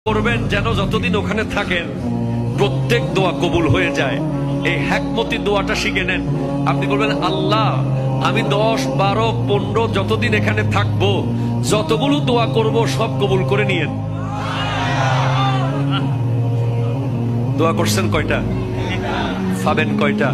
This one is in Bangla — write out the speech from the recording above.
করবেন যেন যতদিন ওখানে থাকেন প্রত্যেক দোয়া কবুল হয়ে যায়। এই হ্যাকমতি দোয়াটা শিখে নেন। আপনি বলবেন, আল্লাহ আমি 10, 12, 15 যতদিন এখানে থাকবো যতগুলো দোয়া করব সব কবুল করে নিয়েন। দোয়া করছেন কয়টা? পাবেন কয়টা?